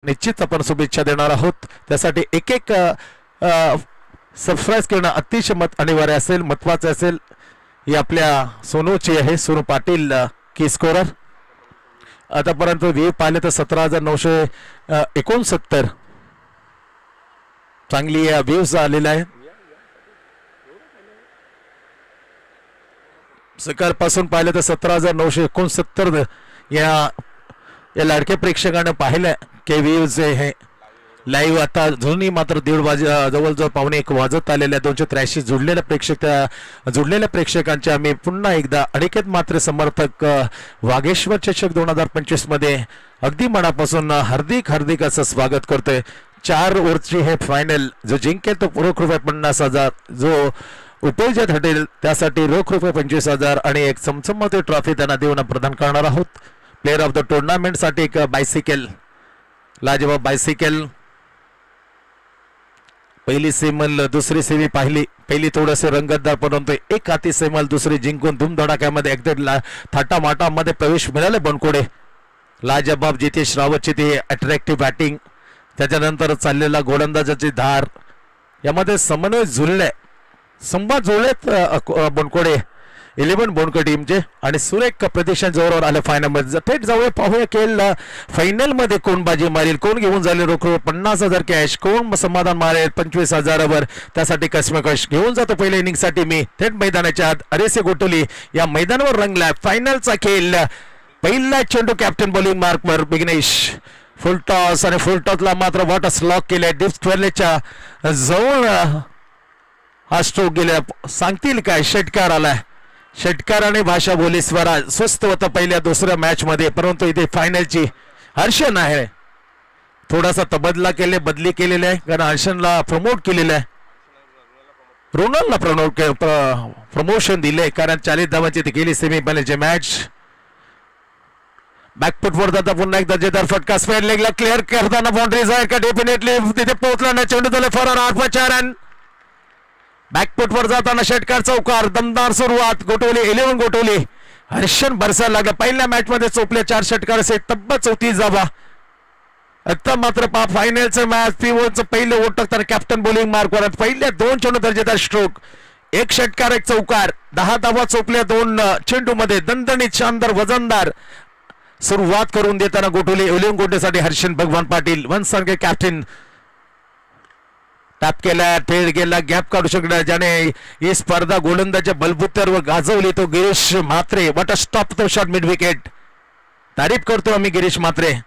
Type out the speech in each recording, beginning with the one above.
निश्चित आपण शुभेच्छा देणार आहोत। त्यासाठी एक एक सबस्क्राइब करणं अतिशय अनिवार्य असेल, महत्त्वाचं असेल। ही आपल्या सोनूची आहे, सोनू पाटील की स्कोरर। आतापर्यंत व्ह्यू पाहिले तर 17,969 चांगली व्ह्यूज आलेला आहे। सकाळपासून पाहिले तर 17,969 या लाडक्या प्रेक्षकांना पाहिलं की व्ह्यूज हे लाईव्ह आता जुनी मात्र 1:30 जवळजवळ 1:45 वाजत आलेल्या 283 जुडलेल्या प्रेक्षकांचे आम्ही पुन्हा एकदा अनिकेत मात्रे समर्थक वागेश्वर चषक 2025 मध्ये अगदी मनापासून हार्दिक असं स्वागत करतोय। 4 ओव्हरची हे फायनल, जो जिंकेल तो रोख रुपये 50,000, जो उपविजेता ठरेल त्यासाठी रोख रुपये 25,000 आणि एक चमचमते ट्रॉफी त्यांना देऊन प्रदान करणार आहोत। प्लेयर ऑफ द टुर्नामेंट साठी एक बायसिकल, लाजवाब बायसिकल। पहिली सेमल दुसरी सेमी पाहिली, पहिली थोडेसे रंगतदार परंतु एक हाती सेमल दुसरी जिंकून धुमधडाक्यामध्ये एकदम थाटामाटामध्ये प्रवेश मिळाले बनकोडे। लाजवाब जितेश रावतची ती अट्रॅक्टिव्ह बॅटिंग, त्याच्यानंतर चाललेला गोलंदाजाची धार, यामध्ये समन्वय जुळले, संवाद जुळलेत बनकोडे 11 बोनकर टीमचे आणि सुरेख प्रदर्शन जोरावर आले फायनल मध्ये। थेट जाऊया पाहूया खेळ फायनल मध्ये कोण बाजी मारेल, कोण घेऊन जाईल रोख 50,000 कॅश, कोण समाधान मारेल 25,000 वर। त्यासाठी कश्मकश घेऊन जातो पहिल्या इनिंग साठी मी थेट मैदानाच्या आत अरेसे गोटोली या मैदानावर रंगला फायनलचा खेळ। पहिला चेंडू कॅप्टन बॉलिंग मार्क वर विघ्नेश, फुल टॉस आणि फुल टॉसला मात्र वॉटर स्लॉक केले डिप स्क्वेअरच्या जवळ हा स्ट्रोक गेला। सांगतील काय षटकार आलाय, षटकाराने भाषा बोली स्वराज स्वस्त होता पहिल्या दुसऱ्या मॅच मध्ये, परंतु इथे फायनलची हर्षण आहे। थोडासा तबदला बदली केलेला आहे, कारण हर्षणला प्रमोट केलेला आहे, रोनलला प्रमोशन दिले कारण 40 धावांची ती गेली सेमीफायनलची मॅच। बॅकफुट वर जाता पुन्हा एक दर्जेदार फटका, स्क्वेअर लेगला क्लिअर करताना बाउंड्री जाईल का, डेफिनेटली तिथे पोहोचला ना, चेंडू झाले फरार 8/4 रन। बॅकफुट वर जाताना षटकार चौकार, दमदार सुरुवात, गोटवली 11 गोटवली, हर्षण बरसायला लागला। पहिल्या मॅच मध्ये चोपले 4 षटकार असे तब्बल 34 धावा। आता मात्र फायनलचं मॅच पिवळचं पहिलं ओट टाकताना कॅप्टन बॉलिंग मार्क वर पहिल्या 2 चेंडू दर्जेदार स्ट्रोक, 1 षटकार 1 चौकार, 10 धावा चोपल्या 2 चेंडू मध्ये, दणदणीत शानदार वजनदार सुरुवात करून देताना गोटवली 11 गोटेसाठी हर्षण भगवान पाटील वनसारखे कॅप्टन टॅप केला, थेट गेला, गॅप काढू शकला, ज्याने ही स्पर्धा गोलंदाजच्या बलबुत्यावर गाजवली तो Girish Mhatre. What a stop तो शॉट मिड विकेट, तारीफ करतो आम्ही गिरीश म्हात्रे।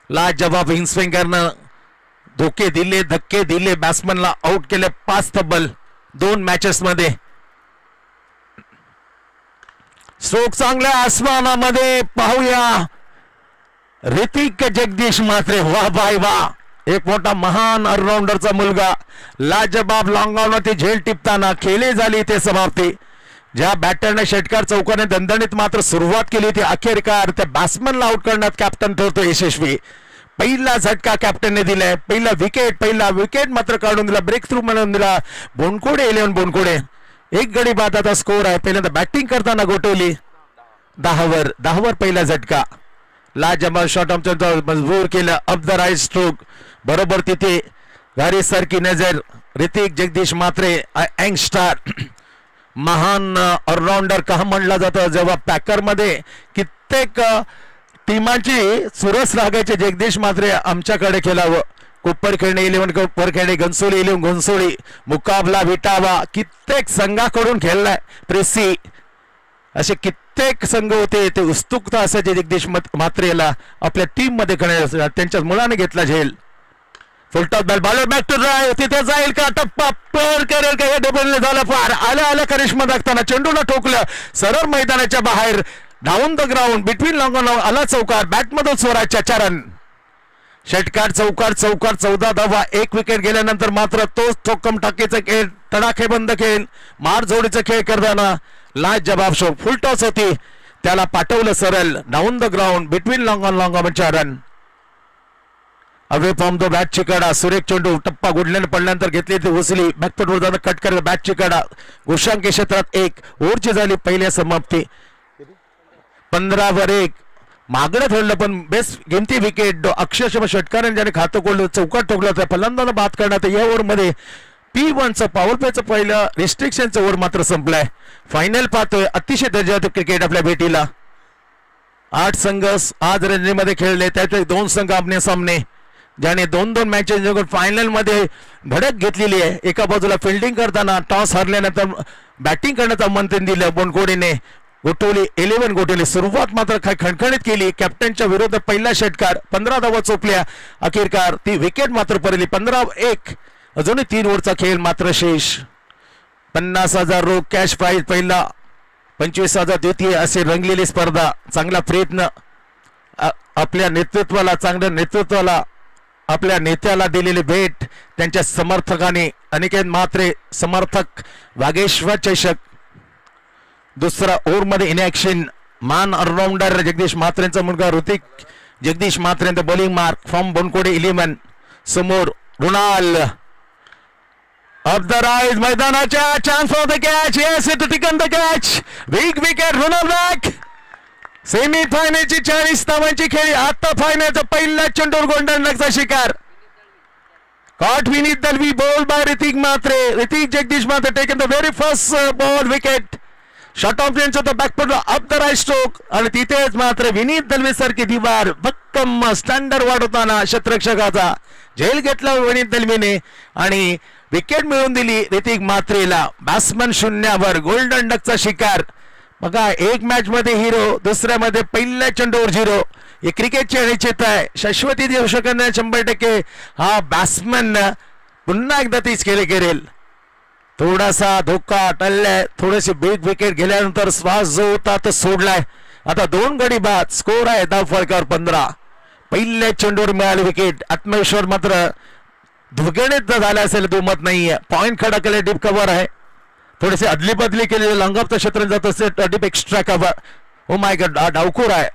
लाजवाब हिंगस्विंगरनं धोके दिले, धक्के दिले, बॅट्समनला आउट केले 5 तब्बल 2 मॅचेस मध्ये। स्ट्रोक चांगल्या आसमानामध्ये पाहूया ऋतिक जगदीश म्हात्रे, वाह बाय वाह, एक मोठा महान ऑलराउंडरचा मुलगा। लाजबाब लॉंगॉनवरती झेल टिपताना खेळी झाली ते समाप्ती। ज्या बॅटरने षटकार चौकाने दणदणीत मात्र सुरुवात केली ती अखेरकार त्या बॅट्समनला आउट करण्यात कॅप्टन ठरतो यशस्वी। पहिला झटका कॅप्टनने दिलाय, पहिला विकेट मात्र काढून दिला, ब्रेक थ्रू म्हणून दिला बोनकोडे 11 बोनकोडे। 1 गडी बाद आता स्कोर आहे। पहिल्यांदा बॅटिंग करताना गोटवली 10 वर पहिला झटका, लाजबाब शॉट आमच्या मजबूर केलं, अप द राईट स्ट्रोक, बरोबर तिथे गाडी सारखी नजर। ऋतिक जगदीश म्हात्रे यंगस्टार, महान ऑलराउंडर का म्हणला जातो। जेव्हा पॅकर मध्ये कित्येक टीमांची सुरस लागायचे, जगदीश म्हात्रे आमच्याकडे खेळावं। कोपर खेळणे 11 कोपर खेळणे, घनसोळी 11 घनसोळी, मुकाबला विटावा, कित्येक संघाकडून खेळलाय, प्रेसी असे कित्येक संघ होते, ते उत्सुकता असायचे जगदीश म्हात्रेला आपल्या टीम मध्ये खेळण्यासाठी, त्यांच्या मुलाने घेतला झेल। Full toss ball, bowler back to drive, तिथे जाईल का, टप्पा पर करेल का, हे डबलने झालं पार, आल्या करिश्मा दाखताना चेंडूला ठोकलं सरळ मैदानाच्या बाहेर, down the ground between long आला चौकार, बॅटमधून स्वराजच्या 4 रन। षटकार चौकार 14 धावा, 1 विकेट गेल्यानंतर मात्र तोच चोक्कम टाकीचा खेळ, तडाखे बंद खेळ, मार जोडीचा खेळ करताना लाजवाब शो, फुल टॉस होती, त्याला पाठवलं सरळ down the ground between long 4 run. Away from the bat चिकाडा, सुरेख चेंडू टप्पा गुडल्याने पडल्यानंतर घेतली ती उचली, बॅकफुट वर जाणं कट करत बॅट चिकाडा, गोशांकी क्षेत्रात 1 ओव्हरची झाली पहिल्या समाप्ती। 15 वर 1 मागणं ठरलं पण बेस्ट गेमती विकेट अक्षरशः षटकाराने ज्याने खातं कोल्ड चौकात ठोकलं होतं फलंदाजांना बाद करण्यात या ओव्हरमध्ये P1चं पॉवर प्लेचं पहिलं रिस्ट्रिक्शनचं ओव्हर मात्र संपलाय. फायनल पाहतोय अतिशय दर्जाचं क्रिकेट आपल्या भेटीला. 8 संघ आज रणजीमध्ये खेळले त्यापैकी 2 संघ आमने सामने ज्याने 2-2 मॅचेस जिंकून फायनल मध्ये धडक घेतलेली आहे. एका बाजूला फिल्डिंग करताना टॉस हरल्यानंतर बॅटिंग करण्याचं आमंत्रण दिलं बोनकोडेने. गोटोली 11 गोटोली सुरुवात मात्र काय खणखणीत केली. कॅप्टनच्या विरोधात पहिला षटकार 15 धावा चोपल्या. अखेरकार ती विकेट मात्र पडली. 15-1 अजूनही 3 ओव्हरचा खेळ मात्र शेष. 50,000 रोख कॅश प्राइज पहिला 25,000 द्वितीय असे रंगलेली स्पर्धा. चांगला प्रयत्न आपल्या नेतृत्वाला चांगल्या नेतृत्वाला आपल्या नेत्याला दिलेली भेट त्यांच्या समर्थकाने अनिकेत म्हात्रे समर्थक वागेश्वर चषक. दुसरा ओव्हरमध्ये इन ॲक्शन मान ऑलराऊंडर जगदीश म्हात्रेंचा मुलगा ऋतिक जगदीश म्हात्रेंचा बॉलिंग मार्क फ्रॉम बोनकोडे 11 समोर रुणाल ऑफ द राईज मैदानाच्या chance for the catch. Yes it taken the catch. Big wicket Runal back. Semi फायनलची 40 धावांची खेळी. आता फायनलचा पहिला चेंडूवर गोल्डन डकचा शिकार. Caught Vineet Dalvi ball by Hrithik Mhatre. Hrithik Jagdish Mhatre taken the very first ball wicket. Shot off range होता back foot up the right stroke आणि तिथेच मात्र विनीत दलवी सारखी दिवार भक्कम स्टँडर्ड वाढवताना क्षेत्ररक्षकाचा झेल घेतला विनीत दलवीने आणि विकेट मिळवून दिली ऋतिक म्हात्रेला. बॅट्समन शून्यावर गोल्डन डकचा शिकार. बघा एक मॅच मध्ये हिरो दुसऱ्यामध्ये पहिल्या चेंडूवर 0. हे क्रिकेटची अनिश्चितता आहे. शाश्वती देऊ शकत नाही 100%. हा बॅट्समन पुन्हा एकदा तीच खेळ करेल. थोडासा धोका टळलाय. थोडेसे बिग विकेट गेल्यानंतर श्वास जो होता तो सोडलाय. आता 2 गडी बाद स्कोर आहे धाव फळकावर 15. पहिल्या चेंडूवर मिळाली विकेट. आत्मविश्वास मात्र दुर्गणित झाला असेल दुमत नाहीये. पॉइंट खडा केले डीप कव्हर आहे. थोडेसे अदली बदली केलेले लॉंगऑफचं क्षेत्र जात असते deep extra cover. Oh my god डावखोर आहे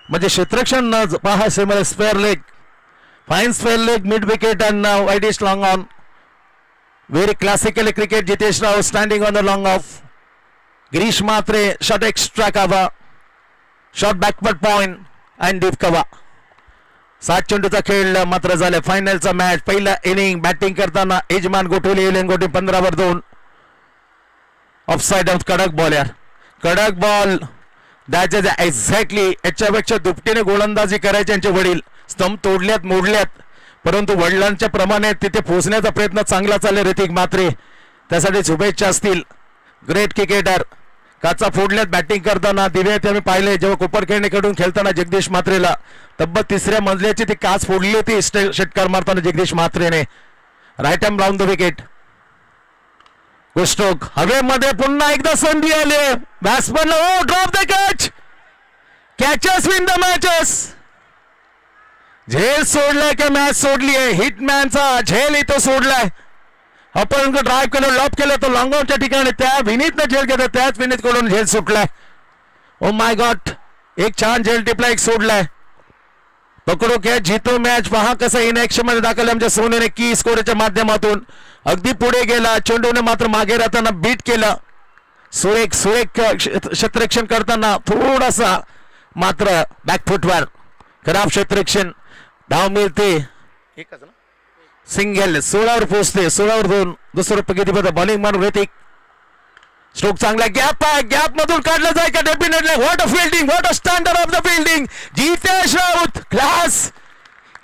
म्हणजे क्षेत्ररक्षण न पहा सेमल square leg fine square leg mid wicket and widish long on. Very classical cricket. Jitesh Rao standing on the long off. Girish Mhatre shot extra cover. Shot backward point and deep cover. 7 चेंडूचा खेळ मात्र झाले. फायनलचा match पहिला inning batting करताना यजमान गोठवली 11 गोटी 15/2. Offside कडक ball यार कडक बॉल. दॅट एक्झॅक्टली याच्यापेक्षा दुपटीने गोलंदाजी करायचे यांचे वडील. स्तंभ तोडल्यात मोडल्यात परंतु वडिलांच्या प्रमाणे तिथे पोहोचण्याचा प्रयत्न चांगला चालले ऋतिक म्हात्रे. त्यासाठी शुभेच्छा असतील. Great cricketer. काचा फोडल्यात बॅटिंग करताना दिव्यात आम्ही पाहिले जेव्हा कोपरखेडणीकडून खेळताना जगदीश म्हात्रेला तब्बल 3ऱ्या मजल्याची ती काच फोडली होती षटकार मारताना जगदीश म्हात्रेने. Right arm round the wicket. Stroke हवेमध्ये पुन्हा एकदा संधी आली. Batsman oh drop the catch. Catches win the matches. झेल सोडलाय का मॅच सोडली आहे. हिटमॅनचा झेल इथं सोडलाय. आपण ड्राईव्ह केलं लॉप केलं तो लॉंगऑनच्या ठिकाणी त्या विनीतनं झेल घेतला त्याच विनीत कडून झेल सुटलाय. ओ माय गॉड एक छान झेल टिपला एक सोडलाय. पकडो कॅच जीतो मॅच. पहा कसं इन ऍक्शन मध्ये दाखल आमच्या सोनेने की स्कोरच्या माध्यमातून अगदी पुढे गेला. चेंडूने मात्र मागे राहताना बीट केलं. सुरेख सुरेख क्षेत्ररक्षण करताना थोडासा मात्र बॅकफुटवर खराब क्षेत्ररक्षण. धाव मिळते सिंगल 16वर पोहोचते. 16/2. दुसरं प्रगतीपद बॉलिंग मारून ऋतिक. स्ट्रोक चांगला गॅप आहे. गॅप मधून काढलं जाय का definitely. What a fielding what a standard of the fielding. Jitesh Raut class.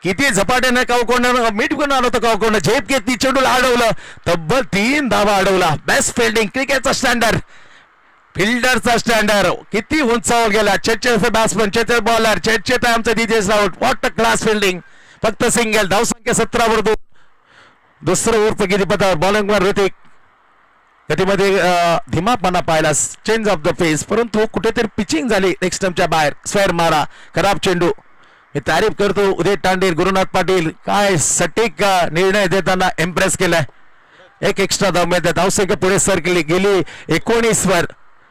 किती झपाट्याने कावकोंड मीठ करून आलं होतं कावकोंड. झेप घेतली चेंडूला अडवलं. तब्बल 3 धावा अडवला. बेस्ट फिल्डिंग क्रिकेटचा स्टँडर्ड फिल्डरचा स्टँडर्ड. किती उंचावर गेला. चेचे बॅट्समन चेचे बॉलर चेचे आमचं Jitesh Raut. What a class fielding. फक्त सिंगल. धाव संख्या 17/2. दुसरं ओव्हर प्रगतीपथावर बॉलिंग वर ऋतिक. गतीमध्ये धीमापणा पाहिला चेंज ऑफ द फेस परंतु कुठेतरी पिचिंग झाली नेक्स्ट स्टंपच्या बाहेर. स्क्वेअर मारा खराब चेंडू. मी तारीफ करतो उदय तांडेल गुरुनाथ पाटील. काय सटीक निर्णय देताना इम्प्रेस केलाय. एक एक्स्ट्रा धाव मिळते. धावसंख्या पुढे सरकली गेली 19 वर.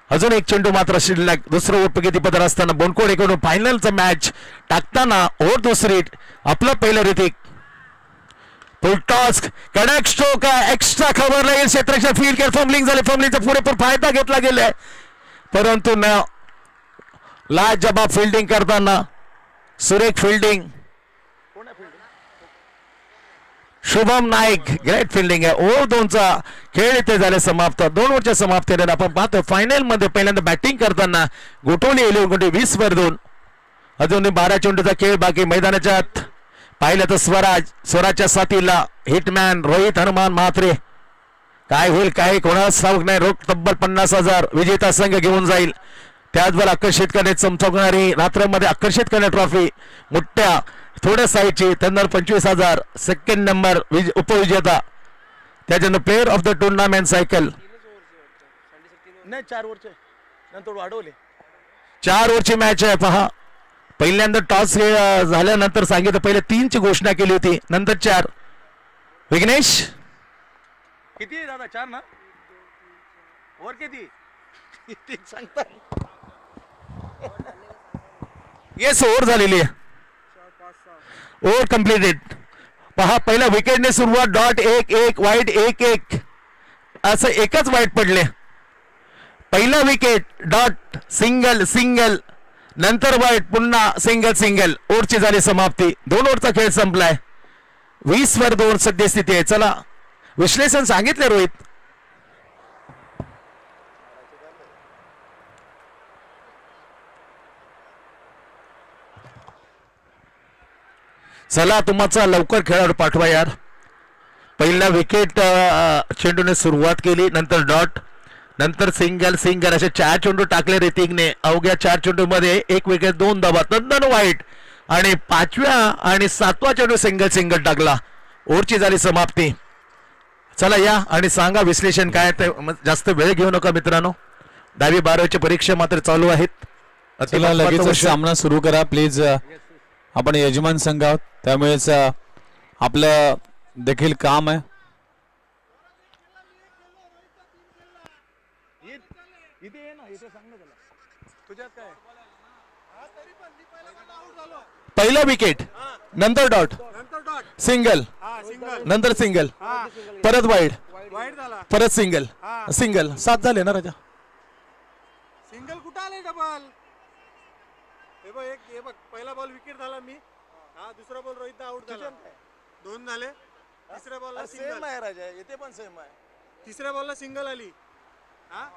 अजून एक चेंडू मात्र शिल्लक. दुसरं ओव्हर प्रगतीपथावर असताना बोनकोडेकडून फायनलचा मॅच टाकताना ओव्हर दुसरी आपलं पहिलं ऋतिक. फुल टॉस कडक स्ट्रोक एक्स्ट्रा खबर लागेल. क्षेत्ररक्षण फील्ड केअर फॉर्मलिंग झाले. फॉर्मलिंगचा पुरेपूर फायदा घेतला गेलाय परंतु न लाजबाब फिल्डिंग करताना, सुरेख fielding, Shubham Naik great fielding आहे. ओव्हर 2चा खेळ इथे झाले समाप्त. 2 ओव्हरच्या समाप्तीने आपण पाहतो फायनल मध्ये पहिल्यांदा बॅटिंग करताना गोटोली 11 20 2. अजून 12 चेंडूचा खेळ बाकी. मैदानाच्या आत पाहिलं तर स्वराजच्या साथीला हिटमॅन रोहित हनुमान म्हात्रे. काय होईल काय कोणाला ठाऊक नाही. रोख तब्बल 50,000 विजेता संघ घेऊन जाईल. त्याचबरोबर आकर्षित करणे चमचवणारी रात्रमध्ये आकर्षित करणे ट्रॉफी मोठ्या थोड्या साईजची त्यांना 25,000. सेकंड नंबर उपविजेता. त्याच्यानंतर player of the tournament cycle. नाही 4 ओव्हरचे नंतर वाढवले. 4 ओव्हरची मॅच आहे. पहा पहिल्यांदा टॉस झाल्यानंतर सांगितलं पहिले 3ची घोषणा केली होती नंतर 4. विघ्नेश किती दादा 4 ना ओव्हर किती सांगता. येस ओव्हर झालेली आहे. Over completed. पहा पहिला विकेटने सुरुवात. डॉट 1-1 वाईट 1-1 असं एकच वाईट पडले. पहिला विकेट डॉट सिंगल सिंगल नंतर वाईट पुन्हा सिंगल सिंगल. ओव्हरची झाली समाप्ती. 2 ओव्हरचा खेळ संपलाय. 20-2 सद्यस्थिती आहे. चला विश्लेषण सांगितले रोहित. चला तुमचा लवकर खेळाडू पाठवा यार. पहिला विकेट चेंडूने सुरुवात केली नंतर डॉट नंतर सिंगल सिंगल असे 4 चेंडू टाकले ऋतिकने. अवघ्या 4 चेंडू मध्ये 1 विकेट 2 धावा नंतर वाईट आणि 5व्या आणि 7वा चेंडू सिंगल सिंगल टाकला. ओव्हरची झाली समाप्ती. चला या आणि सांगा विश्लेषण काय ते. जास्त वेळ घेऊ नका मित्रांनो. 10वी-12वीची परीक्षा मात्र चालू आहेत. चला लगेच सामना सुरू करा प्लीज. आपण यजमान संघ आहोत त्यामुळेच आपलं देखील काम आहे. पहिला विकेट नंतर डॉट सिंगल नंतर सिंगल परत वाईड परत सिंगल सिंगल 7 झाले ना राजा. सिंगल कुठं आले डबल. हे बघ हे बघ पहिला बॉल विकेट झाला मी. हा दुसरा बॉल रोहित आउट झाला. 2 झाले. तिसऱ्या बॉलला सेम आहे राजा. इथे पण सेम आहे. तिसऱ्या बॉलला सिंगल आली. हा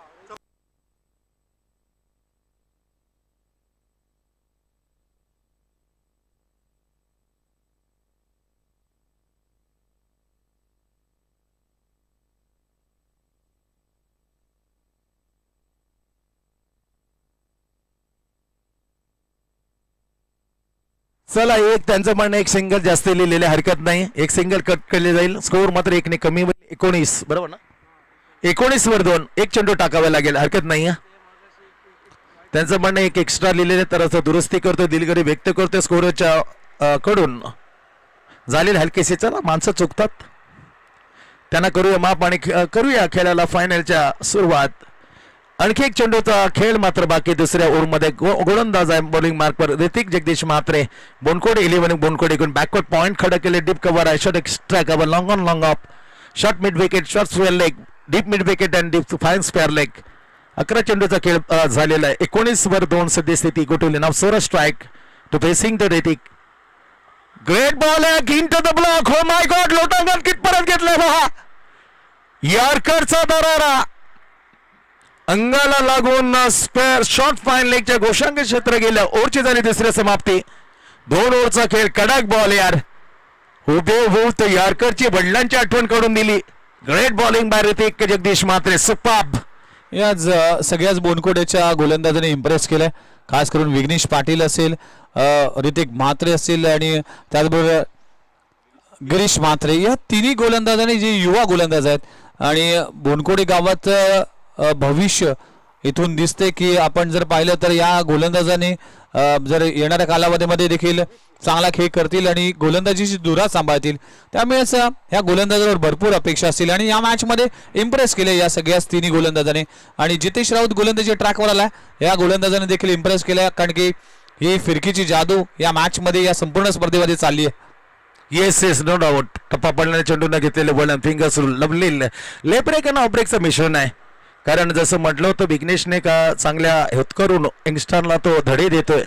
चला एक त्यांचं म्हणणं एक सिंगल जास्त लिहिलेले हरकत नाही. एक सिंगल कट केले जाईल. स्कोअर मात्र 1 ने कमी होईल. 19 बरोबर ना. 19-2 एक चेंडू टाकावा लागेल हरकत नाही. त्यांचं म्हणणं एक एक्स्ट्रा लिहिलेले तर असं दुरुस्ती करतो दिलगिरी व्यक्त करतो स्कोरच्या कडून झालेली हलकेसी. चला माणसं चुकतात त्यांना करूया माफ आणि करूया खेळाला फायनलच्या सुरुवात. आणखी एक चेंडूचा खेळ मात्र बाकी. दुसऱ्या ओव्हरमध्ये गोलंदाज आहे बॉलिंग मार्कवर ऋतिक जगदीश म्हात्रे. बोनकोडे 11 बोनकोडे बॅकवर्ड पॉइंट खडा केले. डीप कव्हर आहे. Shot extra cover long on long off. Shot mid wicket shot square leg deep mid wicket and deep fine square leg. 11 चेंडूचा खेळ झालेला आहे. 19-2 सद्यस्थिती. गोटुले नाव सोरा strike to facing the Hrithik. Great ball आहे in to the block. Oh my God लोटांगण कितपर्यंत घेतलंय पहा. यॉर्करचा दरारा अंगाला लागून स्क्वेअर शॉर्ट फाईन लेगच्या घोषांक क्षेत्र गेल्या. ओव्हरची झाली दुसऱ्या समाप्ती. 2 ओव्हरचा खेळ कडक बॉल यार. हुबेहूब यॉर्करची वडिलांची आठवण करून दिली. Great bowling bye Hrithik Jagdish Mhatre. Superb. याच सगळ्याच बोनकोडेच्या गोलंदाजाने इम्प्रेस केलंय. खास करून विघ्नेश पाटील असेल ऋतिक म्हात्रे असेल आणि त्याचबरोबर गिरीश म्हात्रे या तिन्ही गोलंदाजांनी जे युवा गोलंदाज आहेत आणि बोनकोडे गावात भविष्य इथून दिसते की आपण जर पाहिलं तर या गोलंदाजाने जर येणाऱ्या कालावधीमध्ये देखील चांगला खेळ करतील आणि गोलंदाजीची धुरा सांभाळतील. त्यामुळेच ह्या गोलंदाजावर भरपूर अपेक्षा असतील आणि या मॅच मध्ये इम्प्रेस केले या सगळ्याच तिन्ही गोलंदाजाने. आणि जितेश राऊत गोलंदाजी ट्रॅकवर आला. या गोलंदाजाने देखील इम्प्रेस केल्या कारण की ही फिरकीची जादू या मॅच मध्ये या संपूर्ण स्पर्धेमध्ये चालली आहे. Yes yes no doubt. टप्पा पडल्याने चेंडूने घेतलेले बॉल फिंगर्स लवली लेब्रेक आणि ऑब्रेकचं मिश्रण आहे. कारण जसं म्हटलं होतं विघ्नेशने का चांगल्या होतकरून यंगस्टरला तो धडे देतोय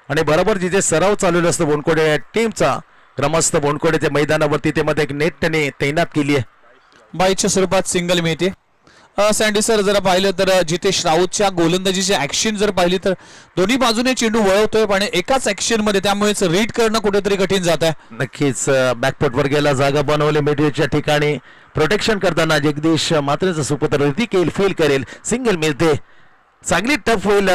आणि बरोबर जिथे सराव चालू असतो बोनकोडे टीमचा ग्रामस्थ बोनकोडेच्या मैदानावरती ते मध्ये एक नेट त्याने तैनात केली आहे. बाईच्या स्वरूपात सिंगल मिळते. सँडी सर जर पाहिलं तर जितेश राऊतच्या गोलंदाजीची ऍक्शन जर पाहिली तर दोन्ही बाजूने चेंडू वळवतोय पण एकाच ऍक्शन मध्ये, त्यामुळेच रीड करणं कुठेतरी कठीण जात आहे. नक्कीच बॅकफुटवर गेला, जागा बनवली मिडविकेटच्या ठिकाणी. प्रोटेक्शन करताना जगदीश मात्रेचा सुपुत्र ऋतिक येईल, फील करेल, सिंगल मिळते. चांगली टफ होईल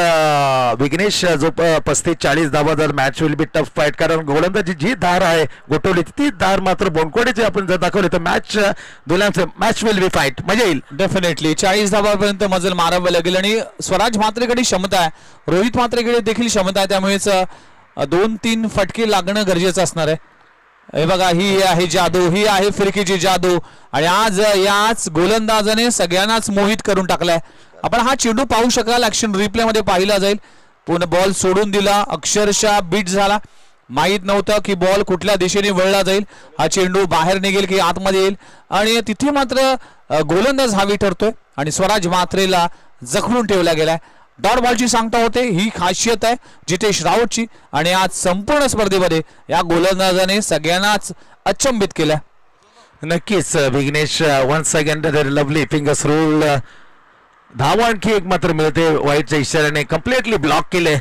विघ्नेश जो 35-40 धावा जर match will be tough fight, कारण गोलंदाजी जी धार आहे गोठवली ती धार मात्र बोनकोडेचे आपण जर दाखवले तर मॅच दोघांचे मॅच विल बी फाईट, मजा येईल. डेफिनेटली 40 धावापर्यंत मजल मारावं लागेल आणि स्वराज म्हात्रेकडे क्षमता आहे, रोहित म्हात्रेकडे देखील क्षमता आहे, त्यामुळेच 2-3 फटके लागणं गरजेचं असणार आहे. हे बघा, ही आहे जादू, ही आहे फिरकीची जादू आणि आज याच गोलंदाजाने सगळ्यांनाच मोहित करून टाकलाय. आपण हा चेंडू पाहू शकाल, ऍक्शन रिप्ले मध्ये पाहिला जाईल. पुन्हा बॉल सोडून दिला, अक्षरशः बीट झाला, माहीत नव्हतं की बॉल कुठल्या दिशेने वळला जाईल, हा चेंडू बाहेर निघेल की आतमध्ये येईल आणि तिथे मात्र गोलंदाज हावी ठरतोय आणि स्वराज म्हात्रेला जखडून ठेवला गेलाय. डॉट बॉलची सांगता होते, ही खासियत आहे जितेश राऊतची आणि आज संपूर्ण स्पर्धेमध्ये या गोलंदाजाने सगळ्यांनाच अचंबित केलं. नक्कीच Vighnesh once again lovely fingers roll. धावा आणखी एक मात्र मिळते वाईटच्या इशाऱ्याने, कम्प्लिटली ब्लॉक केले.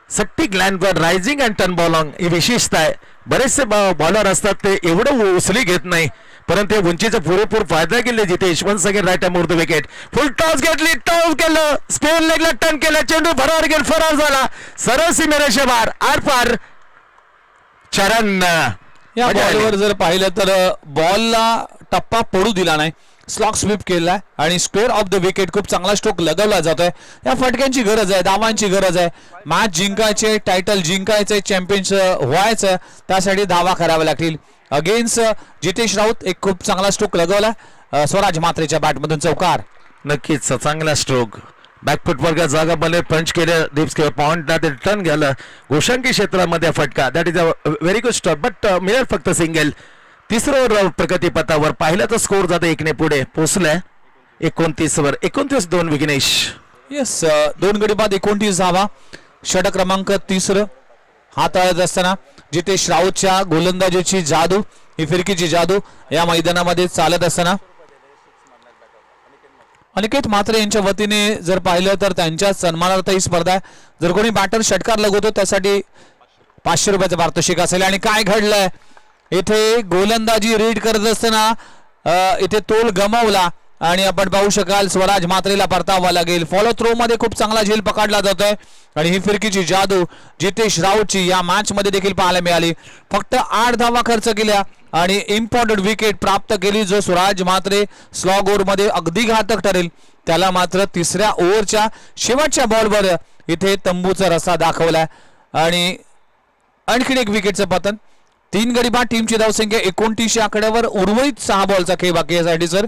सट्टिक लँडवर रायझिंग अँड टर्न बॉलॉंग ही विशेषता आहे. बरेचसे बॉलर असतात ते एवढं उचली घेत नाही, परंतु उंचीचा पुरेपूर फायदा केले Jitesh. Once again right more the wicket, full toss घेतली, टॉस केलं, स्पेन लेगला टर्न केलं, चेंडू भरावर गेल, फरार झाला, सरळ सीमेरेषे बार आरपार. चरण या बॉलवर जर पाहिलं तर बॉलला टप्पा पडू दिला नाही, स्लॉक स्वीप केलाय आणि स्क्वेअर ऑफ द विकेट खूप चांगला स्ट्रोक लगवला जातोय. या फटक्यांची गरज आहे, धावांची गरज आहे. मॅच जिंकायचे, टायटल जिंकायचे, चॅम्पियन्स व्हायचं, त्यासाठी धावा कराव्या लागतील. अगेन्स्ट जितेश राऊत एक खूप चांगला स्ट्रोक लगवला स्वराज म्हात्रेच्या बॅटमधून, चौकार. नक्कीच चांगला स्ट्रोक. बॅकफुटवर जागा बने पंच केले, डिप्स किंवा पॉइंट टर्न गेलं गोशांकी क्षेत्रामध्ये फटका, that is a very good stop, but मिळेल फक्त सिंगल. तिसरं ओव्हर प्रगतीपथावर पाहिलं तर स्कोर जातं 1 पुढे पोहोचलाय 29 वर. 29-2 विघ्नेश. येस, 2 गडी बाद 29 धावा. षटक क्रमांक 3 हाताळत असताना जितेश राऊतच्या गोलंदाजीची जादू, ही फिरकीची जादू या मैदानामध्ये चालत असताना अनिकेत म्हात्रे यांच्या वतीने जर पाहिलं तर त्यांच्या सन्मानार्थ ही स्पर्धा आहे. जर कोणी बॅटर षटकार लगवतो त्यासाठी 500 रुपयाचा पारितोषिक असेल. आणि काय घडलंय इथे, गोलंदाजी रीड करत असताना इथे तोल गमावला आणि आपण पाहू शकाल स्वराज म्हात्रेला परतावा लागेल. फॉलो थ्रो मध्ये खूप चांगला झेल पकडला जातोय आणि ही फिरकीची जादू जितेश राऊतची या मॅच मध्ये देखील पाहायला मिळाली. फक्त 8 धावा खर्च केल्या आणि इम्पॉर्टंट विकेट प्राप्त केली. जो स्वराज म्हात्रे स्लॉग ओव्हर मध्ये अगदी घातक ठरेल त्याला मात्र तिसऱ्या ओव्हरच्या शेवटच्या बॉलवर इथे तंबूचा रस्ता दाखवलाय आणि आणखीन एक विकेटचं पतन. 3 गडी बाद, टीमची धावसंख्या 29 आकड्यावर. उर्वरित 6 बॉलचा खेळ बाकी यासाठी सर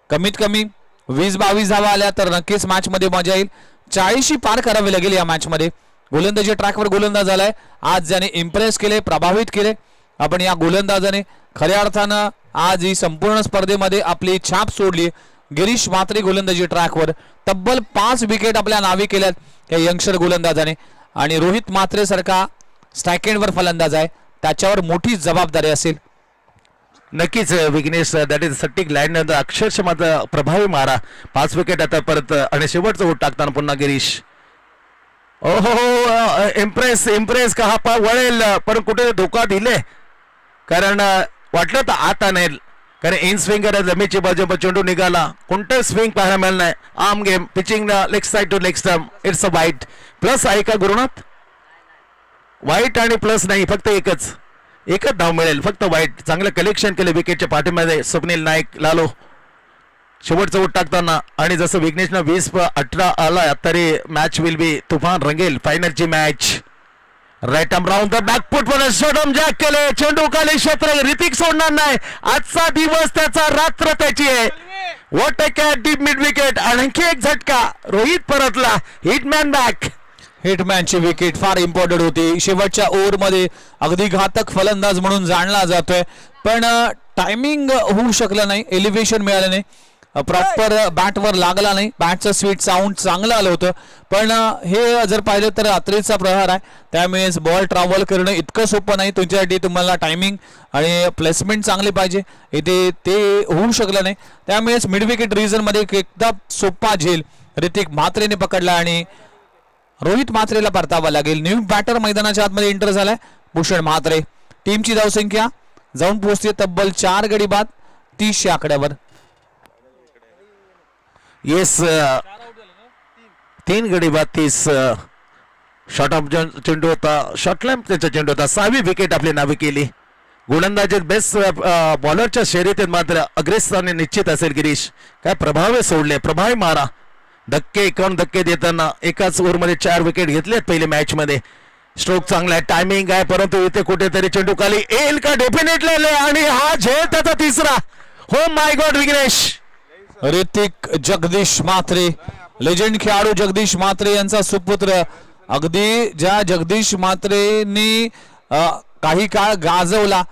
कमीत कमी 20-22 धावा आल्या तर नक्कीच मॅच मध्ये मजा येईल. 40 पार करावे लागेल या मॅच मध्ये. गोलंदाजी ट्रॅकवर गोलंदाज आलाय आज, ज्याने इम्प्रेस केले, प्रभावित केले. आपण या गोलंदाजाने खऱ्या अर्थानं आज ही संपूर्ण स्पर्धेमध्ये आपली छाप सोडली. गिरीश म्हात्रे गोलंदाजी ट्रॅकवर तब्बल 5 विकेट आपल्या नावे केल्यात या यंगस्टर गोलंदाजाने आणि रोहित म्हात्रे सारखा स्ट्रायकेंडवर फलंदाज आहे, त्याच्यावर मोठी जबाबदारी असेल. नक्कीच विघ्नेश, दॅट इज सट्टिक लँड, अक्षरशः मात्र प्रभावी मारा. 5 विकेट आता परत आणि शेवटचं उठ टाकताना पुन्हा गिरीश. ओहो, इम्प्रेस इम्प्रेस का हा वळेल पण कुठे धोका दिले, कारण वाटलं तर आता नाही, कारण इन स्विंगर जमीची बाजू चेंडू निघाला, कोणतं स्विंग पाहायला मिळालं नाही. आम game pitching leg side to leg stump, it's a wide. Plus आहे का गुरुनाथ? वाईट आणि प्लस नाही, फक्त एकच धाव मिळेल, फक्त वाईट. चांगलं कलेक्शन केलं विकेटच्या पाठीमध्ये स्वप्नील नाईक, लालो. शेवटचं उठ टाकताना आणि जसं विघ्नेशनं 20-18 आला तरी मॅच विल बी तुफान रंगेल. फायनलची match. Right arm round the back foot वर शॉटम जॅक केले, चेंडू खाली क्षेत्र, ऋतिक सोडणार नाही. आजचा दिवस त्याचा, रात्र त्याची आहे. What a catch, deep mid wicket. आणखी एक झटका, रोहित परतला, हिटमॅन बॅक. हिटमॅनची विकेट फार इम्पॉर्टंट होती. शेवटच्या ओव्हर मध्ये अगदी घातक फलंदाज म्हणून जाणला जातोय, पण टायमिंग होऊ शकलं नाही, एलिव्हेशन मिळालं नाही. प्रॉपर बॅटवर लागला नाही. बॅटचं स्वीट साऊंड चांगलं आलं होतं, पण हे जर पाहिलं तर रात्रीचा प्रहार आहे, त्यामुळे बॉल ट्रॅव्हल करणं इतकं सोपं नाही. तुमच्यासाठी तुम्हाला टायमिंग आणि प्लेसमेंट चांगली पाहिजे, इथे ते होऊ शकलं नाही. त्यामुळेच मिड विकेट मध्ये एकदा सोपा झेल ऋतिक म्हात्रेने पकडला आणि रोहित म्हात्रेला परतावा लागेल. न्यू बॅटर मैदानाच्या आतमध्ये एंटर झालाय भूषण म्हात्रे. टीमची धावसंख्या जाऊन पोहोचते तब्बल 4 गडी बाद 30 आकड्यावर. येस 3 गडी बाद 30. शॉर्ट ऑफ चेंडू होता, शॉर्ट लॅम्प त्याचा चेंडू होता. 6वी विकेट आपली नावे केली. गोलंदाजीत बेस्ट बॉलरच्या शर्यतीत मात्र अग्रेस्थानी निश्चित असेल गिरीश. काय प्रभावी सोडले, प्रभावी मारा. धक्के 51 धक्के देताना एकाच ओव्हरमध्ये 4 विकेट घेतलेत पहिल्या मॅच मध्ये. स्ट्रोक चांगला आहे, टायमिंग आहे, परंतु इथे कुठेतरी चेंडू खाली येईल का? डेफिनेटली. आणि हा झेल त्याचा तिसरा. हो my God Vighnesh. Hrithik Jagdish Mhatre, legend खेळाडू जगदीश म्हात्रे यांचा सुपुत्र. अगदी ज्या जगदीश म्हात्रेंनी काही काळ गाजवला,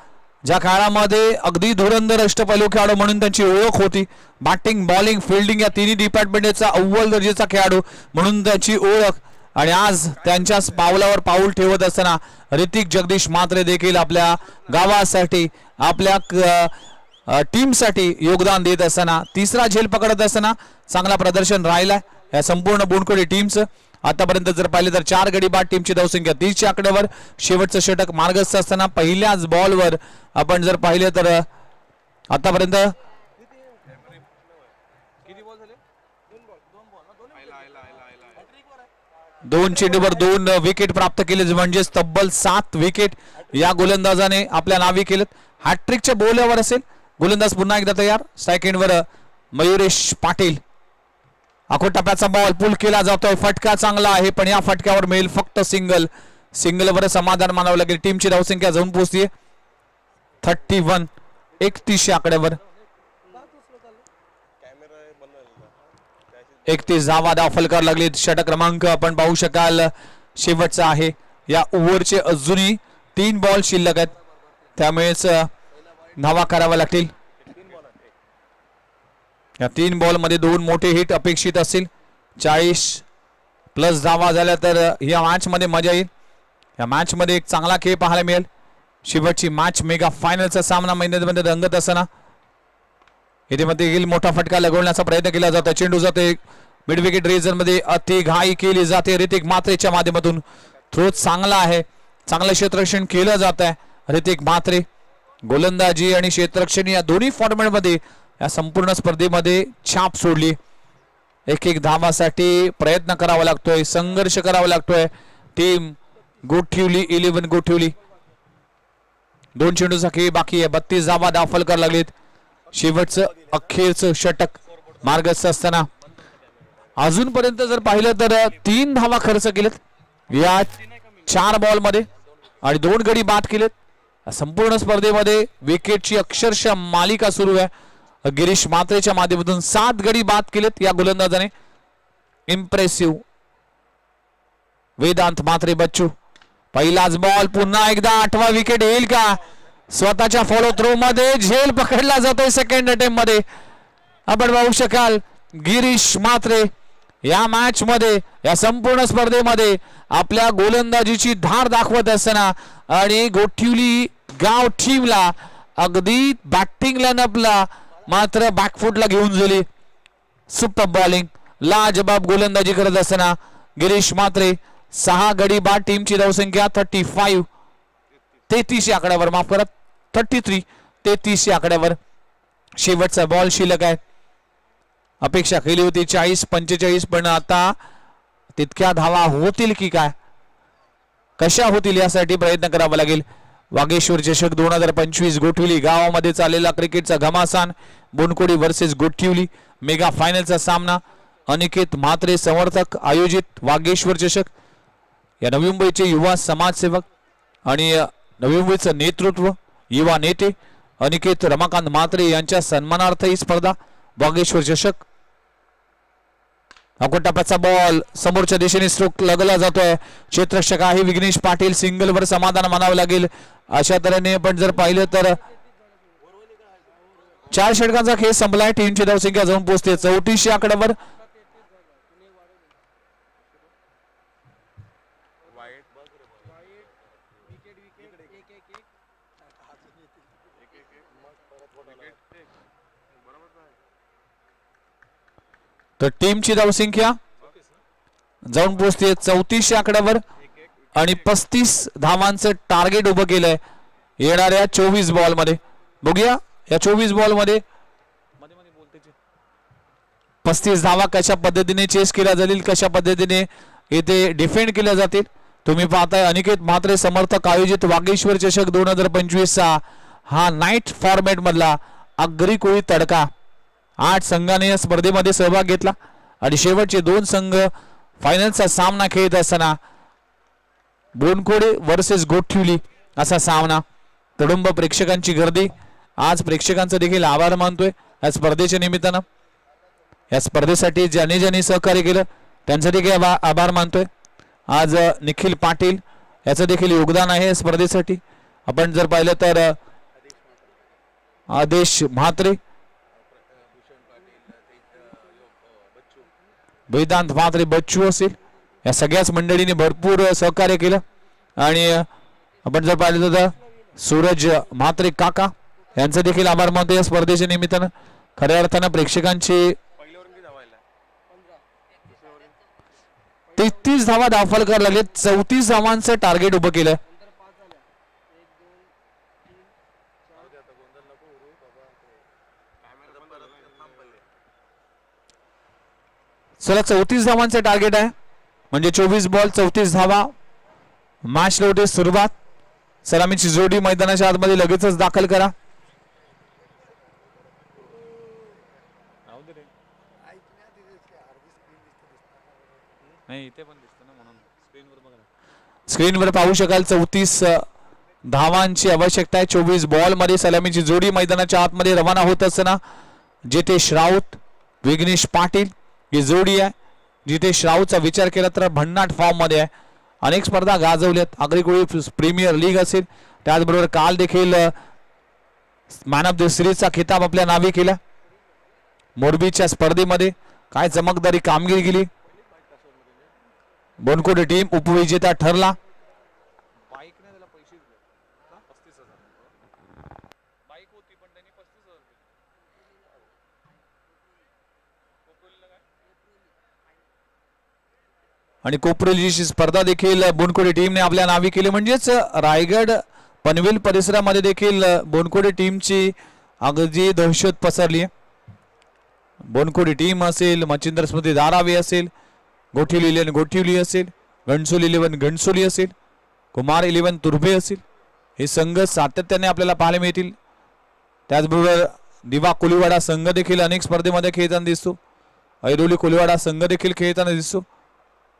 ज्या काळामध्ये अगदी धुरंधर अष्टपैलू खेळाडू म्हणून त्यांची ओळख होती. बॅटिंग बॉलिंग फिल्डिंग या तिन्ही डिपार्टमेंटचा अव्वल दर्जाचा खेळाडू म्हणून त्याची ओळख, आणि आज त्यांच्या पावलावर पाऊल ठेवत असताना ऋतिक जगदीश म्हात्रे देखील आपल्या गावासाठी आपल्या टीमसाठी योगदान देत असताना तिसरा झेल पकडत असताना चांगला प्रदर्शन राहिलाय या संपूर्ण बोनकोडे टीमचं. आतापर्यंत जर पाहिले तर 4 गडी बाद. टीमची धावसंख्या 30 आकड्यावर. शेवटचं षटक मार्गस्थ असताना पहिल्याच बॉलवर आपण जर पाहिले तर आतापर्यंत 2 चेंडूवर 2 विकेट प्राप्त केले, म्हणजेच तब्बल 7 विकेट या गोलंदाजाने आपल्या नावी केलेत. हॅट्रिकच्या बोलावर असेल गोलंदाज पुन्हा एकदा तयार. स्ट्राईक एंडवर मयुरेश पाटील. आखो टप्प्याचा बॉल पुल केला जातोय. फटका चांगला आहे, पण या फटक्यावर मिळेल फक्त सिंगलवर समाधान मानावं लागेल. टीमची धावसंख्या जाऊन पोहोचते 31 31 आकड्यावर. 31 धावा दाखल लागले. षटक क्रमांक आपण पाहू शकाल शेवटचा आहे. या ओव्हरचे अजूनही 3 बॉल शिल्लक आहेत, त्यामुळेच धावा कराव्या लागतील. या 3 बॉल मध्ये 2 मोठे हिट अपेक्षित असतील. 40+ धावा झाल्या तर या मॅच मध्ये मजा येईल. या मॅच मध्ये एक चांगला खेळ पाहायला मिळेल. शेवटची मॅच मेगा फायनलचा सामना मैदानामध्ये रंगत असताना इथे मध्ये मोठा फटका लगवण्याचा प्रयत्न केला जातो. चेंडू जाते मिड विकेट मध्ये, अति घाई केली जाते ऋतिक म्हात्रेच्या माध्यमातून. थ्रो चांगला आहे, चांगलं क्षेत्ररक्षण केलं जात आहे. ऋतिक म्हात्रे गोलंदाजी आणि क्षेत्ररक्षण या दोन्ही फॉर्मॅट मध्ये या संपूर्ण स्पर्धेमध्ये छाप सोडली. एक धावासाठी प्रयत्न करावा लागतोय, संघर्ष करावा लागतोय. टीम गोठिवली 11 गोठिवली. 2 चेंडूचा खेळ बाकी आहे. 32 धावा दाखल करायला लागलेत. शेवटचं अखेरचं षटक मार्गस्थ असताना अजूनपर्यंत जर पाहिलं तर 3 धावा खर्च केलेत या 4 बॉल मध्ये आणि 2 गडी बाद केलेत. संपूर्ण स्पर्धेमध्ये विकेटची अक्षरशः मालिका सुरू आहे. गिरीश म्हात्रेच्या माध्यमातून 7 गडी बाद केलेत या गोलंदाजाने. इम्प्रेसिव्ह. वेदांत म्हात्रे बच्चू. पहिलाच बॉल, पुन्हा एकदा 8वा विकेट येईल का? स्वतःच्या फॉलो थ्रो मध्ये झेल पकडला जातोय सेकंड अटेम्प्ट मध्ये. आपण पाहू शकाल गिरीश म्हात्रे या मॅच मध्ये या संपूर्ण स्पर्धेमध्ये आपल्या गोलंदाजीची धार दाखवत असताना आणि गोठिवली गाव टीमला अगदी बॅटिंग लाईनअपला मात्र बॅकफुटला घेऊन गेली. सुपर बॉलिंग, लाजबाब गोलंदाजी करत असताना गिरीश म्हात्रे 6 गडी बाद. टीमची धावसंख्या 35 33 आकड्यावर, माफ करा 33 33 आकड्यावर. शेवटचा बॉल शिल्लक आहे. अपेक्षा केली होती 40-45, पण आता तितक्या धावा होतील की काय, कशा होतील यासाठी प्रयत्न करावा लागेल. वागेश्वर चषक 2025 गोठिवली गावामध्ये चाललेला क्रिकेटचा घमासान. बोनकोडी वर्सेस गोठिवली मेगा फायनलचा सामना. अनिकेत म्हात्रे समर्थक आयोजित वागेश्वर चषक. या नवी मुंबईचे युवा समाजसेवक आणि नवी मुंबईचं नेतृत्व युवा नेते अनिकेत रमाकांत म्हात्रे यांच्या सन्मानार्थ ही स्पर्धा वागेश्वर चषक. टप्प्याचा बॉल समोरच्या दिशेने स्ट्रोक लगला जातोय. क्षेत्ररक्षक आहे विघ्नेश पाटील. सिंगलवर समाधान मानावं लागेल. अशा तऱ्हेने आपण जर पाहिलं तर 4 षटकांचा खेळ संपलाय. टीमची धावसंख्या जाऊन पोहोचते 34 आकड्यावर. तर टीमची धावसंख्या जाऊन पोहोचते 34 आकड्यावर आणि 35 धावांचं टार्गेट उभं केलंय येणाऱ्या 24 बॉल मध्ये. बघूया या 24 बॉल मध्ये 35 धावा कशा पद्धतीने चेस केल्या जातील, कशा पद्धतीने इथे डिफेंड केल्या जातील. तुम्ही पाहताय अनिकेत म्हात्रे समर्थक आयोजित वागेश्वर चषक 2025 हा नाईट फॉर्मॅट मधला आगरी कोळी तडका. 8 संघाने या स्पर्धेमध्ये सहभाग घेतला आणि शेवटचे 2 संघ फायनलचा सामना खेळत असताना बोनखोडे वर्सेस गोठिवली असा सामना. तडुंब प्रेक्षकांची गर्दी. आज प्रेक्षकांचं देखील आभार मानतोय या स्पर्धेच्या निमित्तानं. या स्पर्धेसाठी ज्यांनी सहकार्य केलं त्यांचं देखील आभार मानतोय. आज निखिल पाटील याचं देखील योगदान आहे या स्पर्धेसाठी. आपण जर पाहिलं तर आदेश म्हात्रे, वेदांत म्हात्रे, बच्चू असेल या सगळ्याच मंडळींनी भरपूर सहकार्य केलं. आणि आपण जर पाहिलं तर सूरज म्हात्रे काका यांचं देखील आभार मानतो या स्पर्धेच्या निमित्तानं. खऱ्या अर्थानं प्रेक्षकांची 33 धावा धावफलकार लागले. 34 धावांचं टार्गेट उभं केलं. चला 34 धावांचं टार्गेट आहे म्हणजे 24 बॉल 34 धावा. मॅच लवटे सुरुवात. सलामीची जोडी मैदानाच्या आतमध्ये लगेचच दाखल करा. स्क्रीनवर पाहू शकाल 34 धावांची आवश्यकता आहे 24 बॉल मध्ये. सलामीची जोडी मैदानाच्या आतमध्ये रवाना होत असताना जितेश राऊत, विघ्नेश पाटील ही जोडी आहे. जितेश राऊतचा विचार केला तर भन्नाट फॉर्म मध्ये आहे. अनेक स्पर्धा गाजवल्यात. आगरी कोळी प्रीमियर लीग असेल, त्याचबरोबर काल देखील मॅन ऑफ द सिरीजचा खिताब आपल्या नावे केला. मोरबीच्या स्पर्धेमध्ये काय चमकदारी कामगिरी केली. बोनकोडे टीम उपविजेता ठरला. आणि कोपरोलीची स्पर्धा देखील बोनकोडे टीमने आपल्या नावे केली. म्हणजेच रायगड पनवेल परिसरामध्ये देखील बोनकोडे टीमची अगदी दहशत पसरली आहे. बोनकोडे टीम असेल, मच्छिंद्र स्मृती धारावी असेल, गोठिवली 11 गोठिवली असेल, घणसोली 11 घणसोली असेल, कुमार 11 तुर्भे असेल, हे संघ सातत्याने आपल्याला पाहायला मिळतील. त्याचबरोबर दिवा कोलीवाडा संघ देखील अनेक स्पर्धेमध्ये खेळताना दिसतो. ऐरोली कोलीवाडा संघ देखील खेळताना दिसतो.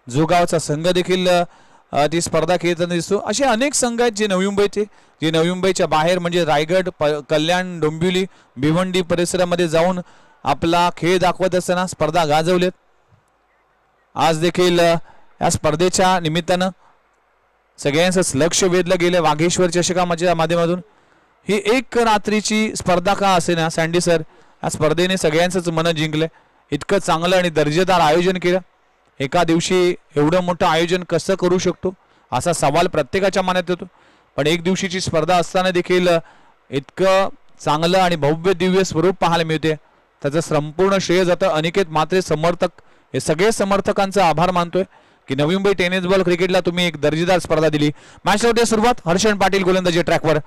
जोगावचा संघ देखील ती स्पर्धा खेळताना दिसतो. असे अनेक संघ आहेत जे नवी मुंबईचे, जे नवी मुंबईच्या बाहेर म्हणजे रायगड, कल्याण, डोंबिवली, भिवंडी परिसरामध्ये जाऊन आपला खेळ दाखवत असताना स्पर्धा गाजवलेत. आज देखील या स्पर्धेच्या निमित्तानं सगळ्यांचंच लक्ष वेधलं गेलं वाघेश्वर चषकाच्या माध्यमातून. ही एक रात्रीची स्पर्धा का असे ना सँडी सर, या स्पर्धेने सगळ्यांचंच मन जिंकलंय. इतकं चांगलं आणि दर्जेदार आयोजन केलं. एका दिवशी एवढं मोठं आयोजन कसं करू शकतो असा सवाल प्रत्येकाच्या मनात येतो. पण एक दिवशीची स्पर्धा असताना देखील इतकं चांगलं आणि भव्य दिव्य स्वरूप पाहायला मिळते. त्याचं संपूर्ण श्रेय जातं अनिकेत म्हात्रे समर्थक, हे सगळे समर्थकांचा आभार मानतोय की नवी मुंबई टेनिस बॉल क्रिकेटला तुम्ही एक दर्जेदार स्पर्धा दिली. मॅच होते सुरुवात. हर्षण पाटील गोलंदाजी ट्रॅकवर.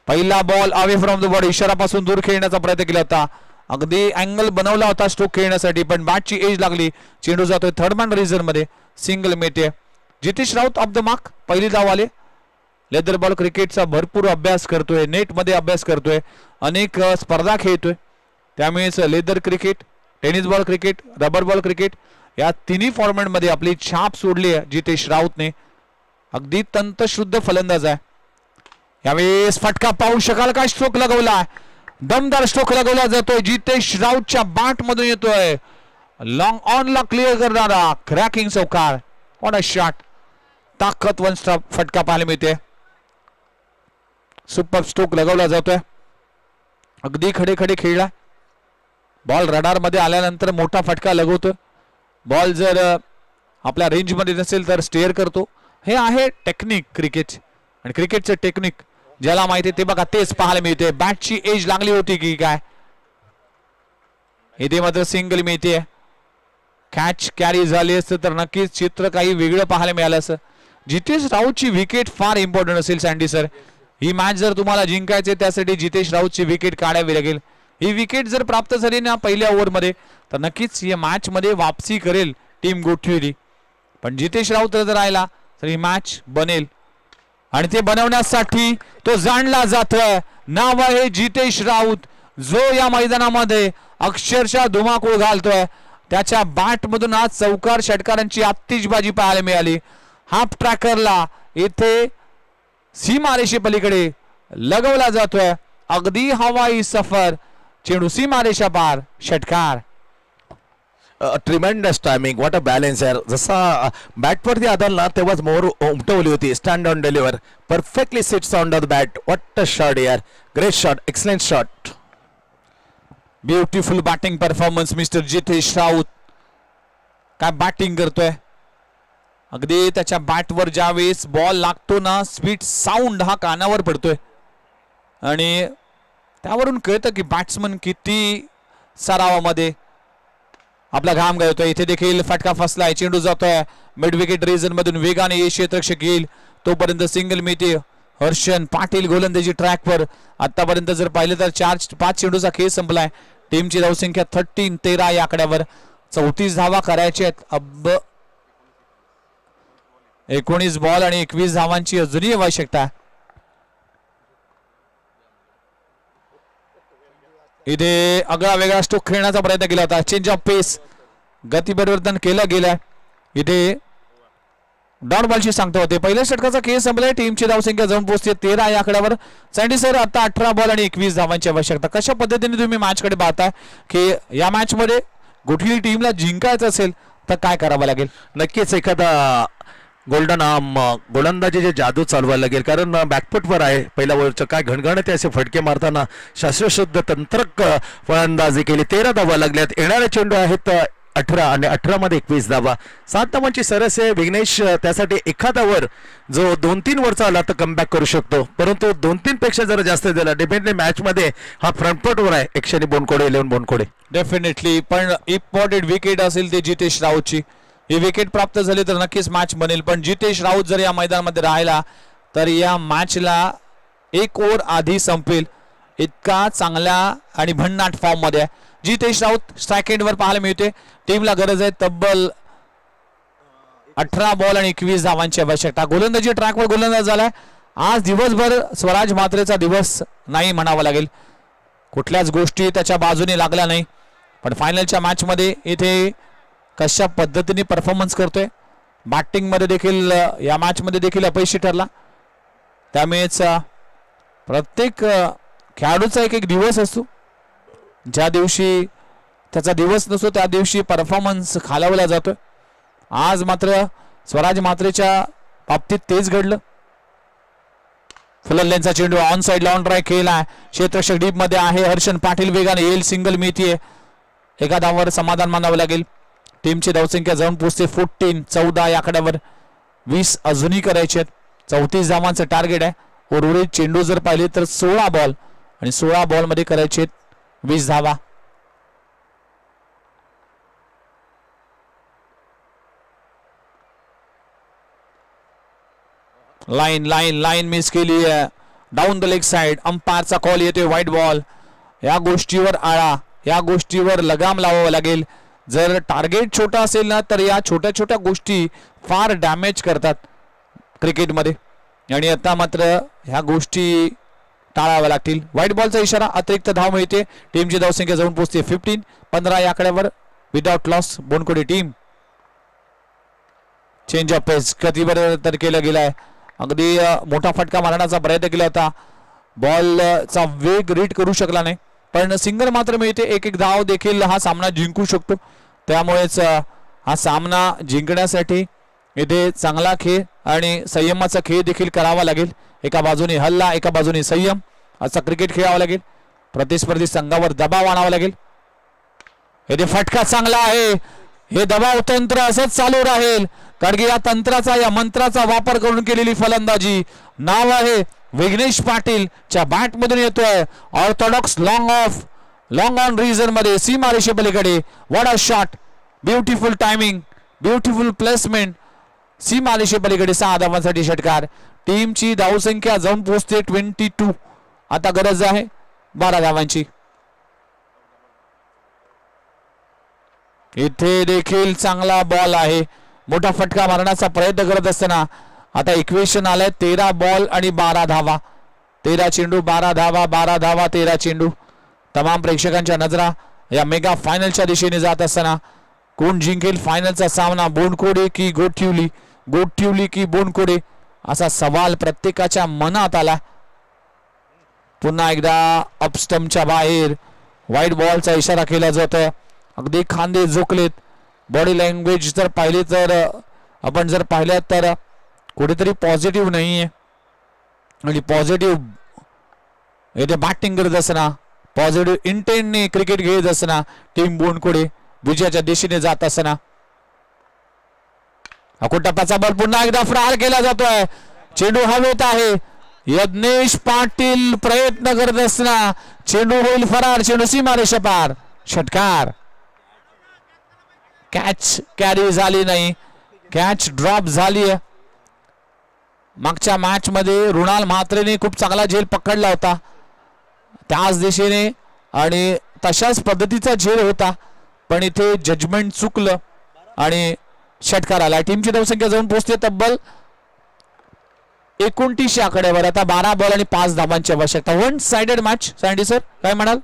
पहिला ball away from the body, इशारापासून दूर खेळण्याचा प्रयत्न केला होता. अगदी अँगल बनवला होता स्ट्रोक खेळण्यासाठी, पण बॅटची एज लागली. चेंडू जातोय थर्ड मॅन रिझन मध्ये, सिंगल मिळते. Jitesh Raut of the mark. पहिली धाव आले. लेदर बॉल क्रिकेटचा भरपूर अभ्यास करतोय, नेट मध्ये अभ्यास करतोय, अनेक स्पर्धा खेळतोय. त्यामुळेच leather cricket, tennis ball cricket, rubber ball cricket या तिन्ही फॉर्मॅट मध्ये आपली छाप सोडली आहे जितेश राऊतने. अगदी तंतशुद्ध फलंदाज आहे. यावेळेस फटका पाहू शकाल का, स्ट्रोक लगवला, दमदार स्ट्रोक लगवला जातोय. जितेश राऊतच्या बॅट मधून येतोय लॉंग ऑन ला क्लिअर करणारा क्रॅकिंग चौकार. ऑन अ शॉट, ताकदवर फटका पाहायला मिळते. सुपर स्ट्रोक लगवला जातोय. अगदी खडे खडे खेळला. बॉल रडार मध्ये आल्यानंतर मोठा फटका लगवतो. बॉल जर आपल्या रेंज मध्ये नसेल तर स्टेअर करतो. हे आहे टेक्निक क्रिकेट, आणि क्रिकेटचं टेक्निक ज्याला माहिती ते बघा तेच पाहायला मिळते. बॅटची एज लागली होती की काय, इथे मात्र सिंगल मिळते. कॅच कॅरी झाली असतं तर नक्कीच चित्र काही वेगळं पाहायला मिळालं असं. जितेश राऊतची विकेट फार इम्पॉर्टंट असेल सँडी सर. ही मॅच जर तुम्हाला जिंकायचे त्यासाठी जितेश राऊतची विकेट काढावी लागेल. ही विकेट जर प्राप्त झाली ना पहिल्या ओव्हरमध्ये तर नक्कीच या मॅच मध्ये वापसी करेल टीम गोठविली. पण जितेश राऊत जर राहिला तर ही मॅच बनेल, आणि ते बनवण्यासाठी तो जाणला जातोय. नाव आहे जितेश राऊत, जो या मैदानामध्ये अक्षरशः धुमाकूळ घालतोय. त्याच्या बॅट मधून आज चौकार षटकारांची आतिषबाजी पाहायला मिळाली. हाफ ट्रॅकरला इथे सीमारेषे पलीकडे लगवला जातोय. अगदी हवाई सफर, चेंडू सीमारेषा पार, षटकार. Tremendous timing, what a balance यार. जसा बॅटवरती आदल ना तेव्हाच मोर उमटवली होती. Stand on deliver, perfectly sits on the bat. What a shot यार, great shot, excellent shot. Beautiful batting performance mister Jitesh Raut. काय बॅटिंग करतोय. अगदी त्याच्या बॅटवर ज्यावेळेस बॉल लागतो ना स्वीट साऊंड हा कानावर पडतोय, आणि त्यावरून कळतं की बॅट्समन किती सरावामध्ये आपला घाम गाळतोय. इथे देखील फटका फसलाय. चेंडू जातोय मिड विकेट रिजन मधून वेगाने ये क्षेत्ररक्षक येईल तोपर्यंत सिंगल मिळते. हर्षन पाटील गोलंदाजी ट्रॅकवर. आतापर्यंत जर पाहिलं तर 4-5 चेंडूचा खेळ संपलाय. टीमची धावसंख्या 13 या आकड्यावर. 34 धावा करायच्या आहेत. अब 19 बॉल आणि 21 धावांची अजूनही आवश्यकता. इथे आगळा वेगळा स्ट्रोक खेळण्याचा प्रयत्न केला होता. चेंज ऑफ पेस, गती परिवर्तन केलं गेलंय. इथे डॉट बॉलशी सांगतो होते. पहिल्या षटकाचा खेळ संपलाय. टीमची धावसंख्या जाऊन पोहोचते 13 या आकड्यावर. सँडी सर आता 18 बॉल आणि 21 धावांची आवश्यकता. कशा पद्धतीने तुम्ही मॅच कडे पाहताय की या मॅच मध्ये कुठली टीमला जिंकायचं असेल तर काय करावं लागेल. नक्कीच एखादा गोल्डन आर्म गोलंदाजी जे जादू चालवायला लागेल, कारण बॅकफुटवर आहे. पहिल्या ओव्हरचं काय घणघणते असे फटके मारताना शास्त्रशुद्ध तंत्रक फलंदाजी केली. 13 धावा लागल्यात. येणारे चेंडू आहेत 18 आणि 18 मध्ये 21 धावा. 7 धावांची सरस आहे. विघ्नेश त्यासाठी एखादा वर जो 2-3 वरचा आला तर कमबॅक करू शकतो, परंतु 2-3 पेक्षा जर जास्त दिला डेफिनेटली मॅच मध्ये हा फ्रंटफुटवर आहे. एकशे बोनकोडे 11 बोनकोडे डेफिनेटली. पण इम्पॉर्टंट विकेट असेल ते जितेश राऊतची. ही विकेट प्राप्त झाली तर नक्कीच मॅच बनेल. पण जितेश राऊत जर या मैदानामध्ये राहिला तर या मॅचला 1 ओव्हर आधी संपेल. इतका चांगला आणि भन्नाट फॉर्म मध्ये जितेश राऊत स्ट्राईक एंडवर पाहायला मिळते. टीमला गरज आहे तब्बल 18 बॉल आणि 21 धावांची आवश्यकता. गोलंदाजी ट्रॅकवर गोलंदाज झालाय. आज दिवसभर स्वराज म्हात्रेचा दिवस नाही म्हणावा लागेल. कुठल्याच गोष्टी त्याच्या बाजूने लागल्या नाही. पण फायनलच्या मॅच मध्ये इथे कशा पद्धतीने परफॉर्मन्स करतोय. बॅटिंग मध्ये देखील या मॅच मध्ये देखील अपयशी ठरला. त्यामुळेच प्रत्येक खेळाडूचा एक दिवस असतो. ज्या दिवशी त्याचा दिवस नसतो त्या दिवशी परफॉर्मन्स खालावला जातोय. आज मात्र स्वराज म्हात्रेच्या बाबतीत तेच घडलं. फुललेंचा चेंडू ऑन साइड ऑन ट्राय केला. क्षेत्ररक्षक डीप मध्ये आहे. हर्षन पाटील वेगाने येईल. सिंगल मिळतीये. एका धावावर समाधान मानावं लागेल. टीमची धावसंख्या जाऊन पोहोचते 14 या आकड्यावर. 20 अजूनही करायचे आहेत. 34 धावांचं टार्गेट आहे. उर्वरित चेंडू जर पाहिले तर 16 बॉल आणि 16 बॉल मध्ये करायचे 20 धावा. लाईन मिस केली आहे. Down the leg side. अंपायरचा कॉल येतोय व्हाईट बॉल. या गोष्टीवर आळा, या गोष्टीवर लगाम लावावं लागेल. जर टार्गेट छोटा असेल ना तर या छोट्या छोट्या गोष्टी फार डॅमेज करतात क्रिकेटमध्ये, आणि आता मात्र ह्या गोष्टी टाळाव्या लागतील. व्हाईट बॉलचा इशारा. अतिरिक्त धाव मिळते. टीमची धावसंख्या जाऊन पोहोचते 15 या आकड्यावर. Without loss Bonkode team. Change of pace गतीवर तर केलं गेलाय. अगदी मोठा फटका मारण्याचा प्रयत्न केला होता. बॉलचा वेग रीड करू शकला नाही, पण सिंगल मात्र मिळते. एक धाव देखील हा सामना जिंकू शकतो. त्यामुळेच हा सामना जिंकण्यासाठी इथे चांगला खेळ आणि संयमाचा खेळ देखील करावा लागेल. एका बाजूने हल्ला, एका बाजूने संयम असा क्रिकेट खेळावा लागेल. प्रतिस्पर्धी संघावर दबाव आणावा लागेल. हे फटका चांगला आहे. हे दबाव तंत्र असंच चालू राहील कारण की या तंत्राचा या मंत्राचा वापर करून केलेली फलंदाजी. नाव आहे विघ्नेश पाटील च्या बॅट मधून येतोय ऑर्थोडॉक्स लॉंग ऑन रीजन मध्ये सीमारेषे पलीकडे. What a shot, beautiful timing, beautiful placement. सीमारेषे पलीकडे 6 धावांसाठी षटकार. टीमची धावसंख्या जाऊन पोहोचते 22. आता गरज आहे 12 धावांची. इथे देखील चांगला बॉल आहे. मोठा फटका मारण्याचा प्रयत्न करत असताना आता इक्वेशन आलंय 13 बॉल आणि 12 धावा. 13 चेंडू 12 धावा, 12 धावा 13 चेंडू. तमाम प्रेक्षकांच्या नजरा या मेगा फायनलच्या दिशेने जात असताना कोण जिंकेल फायनलचा सामना, बोनकोडे की गोठिवली, गोठिवली की बोनकोडे असा सवाल प्रत्येकाच्या मनात आला. पुन्हा एकदा अपस्टंपच्या बाहेर व्हाईट बॉलचा इशारा केला जातोय. अगदी खांदे झोकलेत. बॉडी लँग्वेज जर पाहिली तर आपण जर पाहिलं तर कुठेतरी पॉझिटिव्ह नाहीये आणि पॉझिटिव्ह इथे बॅटिंग करत असताना पॉझिटिव्ह इंटेंटने क्रिकेट खेळत असताना टीम बोनकोडे विजयाच्या दिशेने जात असताना टप्प्याचा बॉल पुन्हा एकदा प्रहार केला जातोय. चेंडू हवेत आहे. यज्ञेश पाटील प्रयत्न करत असताना चेंडू होईल फरार. चेंडू सीमारेषा पार. षटकार. कॅच कॅरी झाली नाही. कॅच ड्रॉप झाली. मागच्या मॅच मध्ये रुणाल म्हात्रेने खूप चांगला झेल पकडला होता त्याच दिशेने आणि तशाच पद्धतीचा झेल होता पण इथे जजमेंट चुकलं आणि षटकार आला. टीमची धावसंख्या जाऊन पोहोचते तब्बल 29 आकड्यावर. आता 12 बॉल आणि 5 धावांची आवश्यकता. One sided match. Sandy sir काय म्हणाल?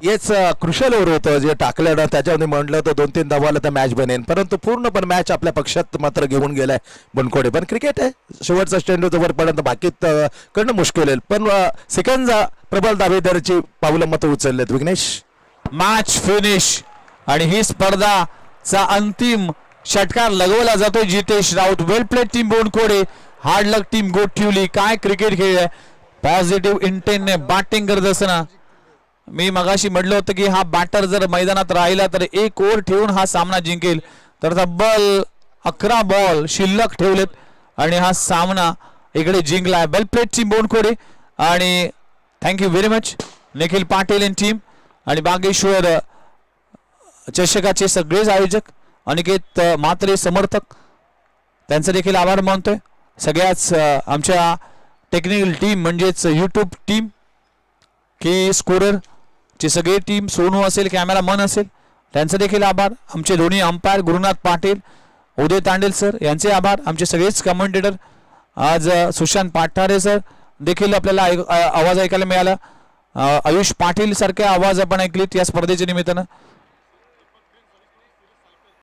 हेच क्रुशल ओव्हर होतं जे टाकलं ना त्याच्यामध्ये म्हटलं तर 2-3 धावाला तर मॅच बनेन परंतु पूर्णपण मॅच आपल्या पक्षात मात्र घेऊन गेलाय बनकोडे. पण क्रिकेट आहे शेवटचा चेंडू जोपर्यंत बाकीत करणं मुश्किल आहे पण सेकंड प्रबल दावेदाराची पावलं मतं उचललेत विघ्नेश. मॅच फिनिश आणि ही स्पर्धाचा अंतिम षटकार लगवला जातोय जितेश राऊत. वेल प्लेड टीम बोनकोडे, हार्ड लक टीम गोठिवली. काय क्रिकेट खेळ आहे. पॉझिटिव्ह इंटेंटने बॅटिंग करत असताना मी मगाशी म्हटलं होतं की हा बॅटर जर मैदानात राहिला तर 1 ओव्हर ठेवून हा सामना जिंकेल तर तब्बल 11 बॉल शिल्लक ठेवलेत आणि हा सामना इकडे जिंकलाय. वेल प्लेड टीम बोनकोडे आणि thank you very much Nikhil Patil and team आणि बागेश्वर चषकाचे सगळेच आयोजक अनिकेत म्हात्रे समर्थक त्यांचे देखील आभार मानतोय. सगळ्याच आमच्या टेक्निकल टीम म्हणजेच यूट्यूब टीम की स्कोरर ची सगळी टीम, सोनू असेल कॅमेरामन असेल त्यांचे देखील आभार. आमचे दोन्ही अंपायर गुरुनाथ पाटील उदय तांडेल सर यांचे आभार. आमचे सगळेच कमेंटेटर आज सुशांत पाठारे सर देखील आपल्याला आवाज ऐकायला मिळाला. आयुष पाटील सारखे आवाज आपण ऐकलीत या स्पर्धेच्या निमित्तानं.